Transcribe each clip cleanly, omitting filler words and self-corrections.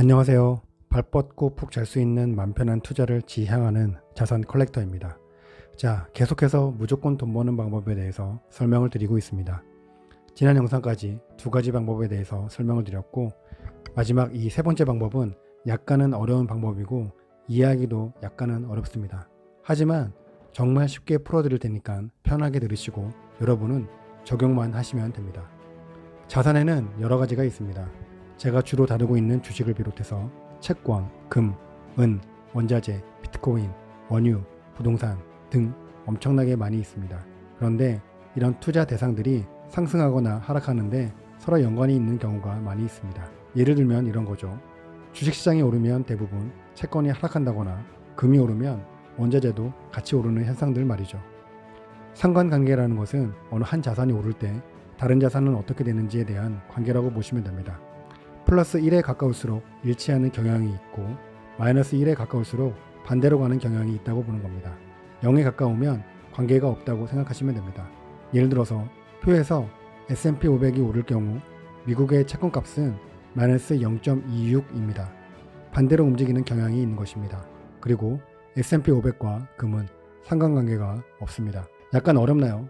안녕하세요. 발 뻗고 푹 잘 수 있는 맘 편한 투자를 지향하는 자산 컬렉터입니다. 자, 계속해서 무조건 돈 버는 방법에 대해서 설명을 드리고 있습니다. 지난 영상까지 두 가지 방법에 대해서 설명을 드렸고, 마지막 이 세 번째 방법은 약간은 어려운 방법이고 이해하기도 약간은 어렵습니다. 하지만 정말 쉽게 풀어드릴 테니까 편하게 들으시고 여러분은 적용만 하시면 됩니다. 자산에는 여러 가지가 있습니다. 제가 주로 다루고 있는 주식을 비롯해서 채권, 금, 은, 원자재, 비트코인, 원유, 부동산 등 엄청나게 많이 있습니다. 그런데 이런 투자 대상들이 상승하거나 하락하는데 서로 연관이 있는 경우가 많이 있습니다. 예를 들면 이런 거죠. 주식시장이 오르면 대부분 채권이 하락한다거나 금이 오르면 원자재도 같이 오르는 현상들 말이죠. 상관관계라는 것은 어느 한 자산이 오를 때 다른 자산은 어떻게 되는지에 대한 관계라고 보시면 됩니다. 플러스 1에 가까울수록 일치하는 경향이 있고 마이너스 1에 가까울수록 반대로 가는 경향이 있다고 보는 겁니다. 0에 가까우면 관계가 없다고 생각하시면 됩니다. 예를 들어서 표에서 S&P 500이 오를 경우 미국의 채권값은 마이너스 0.26입니다. 반대로 움직이는 경향이 있는 것입니다. 그리고 S&P 500과 금은 상관관계가 없습니다. 약간 어렵나요?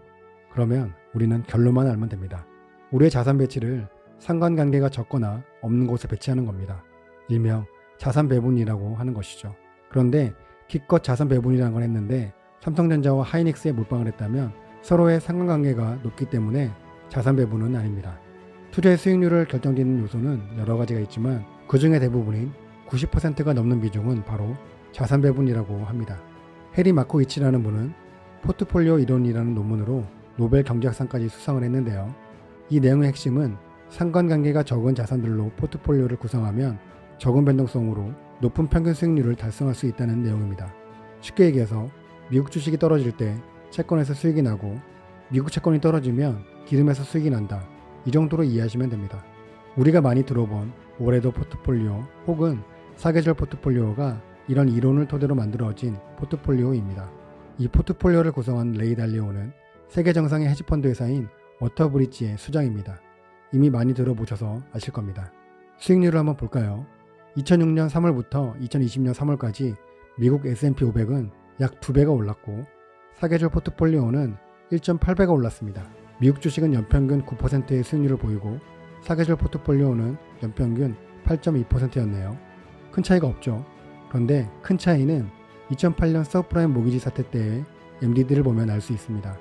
그러면 우리는 결론만 알면 됩니다. 우리의 자산 배치를 상관관계가 적거나 없는 곳에 배치하는 겁니다. 일명 자산 배분이라고 하는 것이죠. 그런데 기껏 자산 배분이라는 걸 했는데 삼성전자와 하이닉스에 몰빵을 했다면 서로의 상관관계가 높기 때문에 자산 배분은 아닙니다. 투자의 수익률을 결정짓는 요소는 여러 가지가 있지만 그 중에 대부분인 90%가 넘는 비중은 바로 자산 배분이라고 합니다. 해리 마코이치라는 분은 포트폴리오 이론이라는 논문으로 노벨 경제학상까지 수상을 했는데요. 이 내용의 핵심은 상관관계가 적은 자산들로 포트폴리오를 구성하면 적은 변동성으로 높은 평균 수익률을 달성할 수 있다는 내용입니다. 쉽게 얘기해서 미국 주식이 떨어질 때 채권에서 수익이 나고 미국 채권이 떨어지면 기름에서 수익이 난다. 이 정도로 이해하시면 됩니다. 우리가 많이 들어본 올해도 포트폴리오 혹은 사계절 포트폴리오가 이런 이론을 토대로 만들어진 포트폴리오입니다. 이 포트폴리오를 구성한 레이 달리오는 세계 정상의 헤지펀드 회사인 워터브리지의 수장입니다. 이미 많이 들어보셔서 아실 겁니다. 수익률을 한번 볼까요? 2006년 3월부터 2020년 3월까지 미국 S&P 500은 약 2배가 올랐고 사계절 포트폴리오는 1.8배가 올랐습니다. 미국 주식은 연평균 9%의 수익률을 보이고 사계절 포트폴리오는 연평균 8.2%였네요. 큰 차이가 없죠. 그런데 큰 차이는 2008년 서브프라임 모기지 사태 때의 MDD를 보면 알 수 있습니다.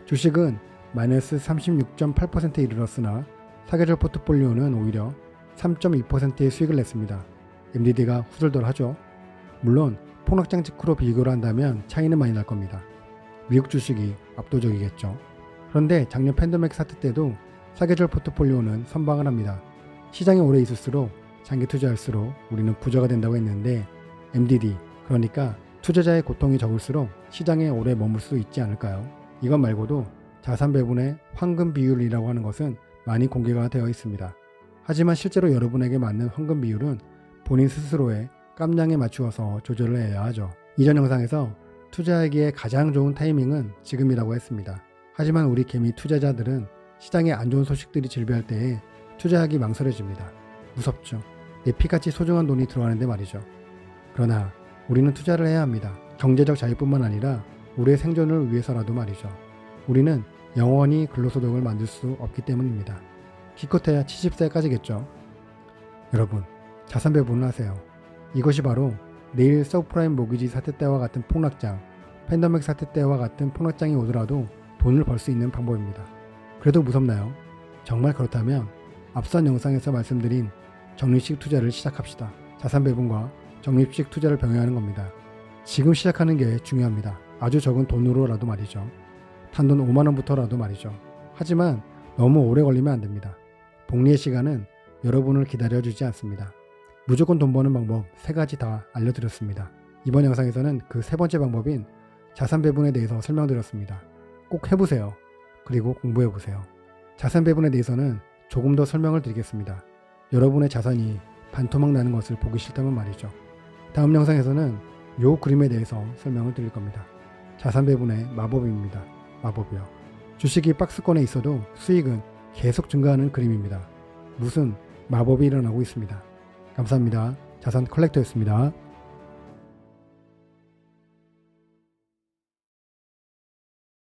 주식은 마이너스 36.8%에 이르렀으나 사계절 포트폴리오는 오히려 3.2%의 수익을 냈습니다. MDD가 후덜덜하죠. 물론 폭락장 직후로 비교를 한다면 차이는 많이 날 겁니다. 미국 주식이 압도적이겠죠. 그런데 작년 팬데믹 사태 때도 사계절 포트폴리오는 선방을 합니다. 시장이 오래 있을수록 장기 투자할수록 우리는 부자가 된다고 했는데 MDD, 그러니까 투자자의 고통이 적을수록 시장에 오래 머물 수 있지 않을까요? 이것 말고도 자산 배분의 황금 비율이라고 하는 것은 많이 공개가 되어 있습니다. 하지만 실제로 여러분에게 맞는 황금 비율은 본인 스스로의 깜냥에 맞추어서 조절을 해야 하죠. 이전 영상에서 투자하기에 가장 좋은 타이밍은 지금이라고 했습니다. 하지만 우리 개미 투자자들은 시장에 안 좋은 소식들이 질비할 때에 투자하기 망설여집니다. 무섭죠. 내 피같이 소중한 돈이 들어가는데 말이죠. 그러나 우리는 투자를 해야 합니다. 경제적 자유뿐만 아니라 우리의 생존을 위해서라도 말이죠. 우리는 영원히 근로소득을 만들 수 없기 때문입니다. 기껏해야 70세까지겠죠. 여러분, 자산 배분을 하세요. 이것이 바로 내일 서브프라임 모기지 사태 때와 같은 폭락장, 팬데믹 사태 때와 같은 폭락장이 오더라도 돈을 벌 수 있는 방법입니다. 그래도 무섭나요? 정말 그렇다면 앞선 영상에서 말씀드린 적립식 투자를 시작합시다. 자산 배분과 적립식 투자를 병행하는 겁니다. 지금 시작하는 게 중요합니다. 아주 적은 돈으로라도 말이죠. 단돈 5만원부터라도 말이죠. 하지만 너무 오래 걸리면 안 됩니다. 복리의 시간은 여러분을 기다려주지 않습니다. 무조건 돈 버는 방법 3가지 다 알려드렸습니다. 이번 영상에서는 그 3번째 방법인 자산 배분에 대해서 설명드렸습니다. 꼭 해보세요. 그리고 공부해보세요. 자산 배분에 대해서는 조금 더 설명을 드리겠습니다. 여러분의 자산이 반토막 나는 것을 보기 싫다면 말이죠. 다음 영상에서는 요 그림에 대해서 설명을 드릴 겁니다. 자산 배분의 마법입니다. 마법이요. 주식이 박스권에 있어도 수익은 계속 증가하는 그림입니다. 무슨 마법이 일어나고 있습니다. 감사합니다. 자산 컬렉터였습니다.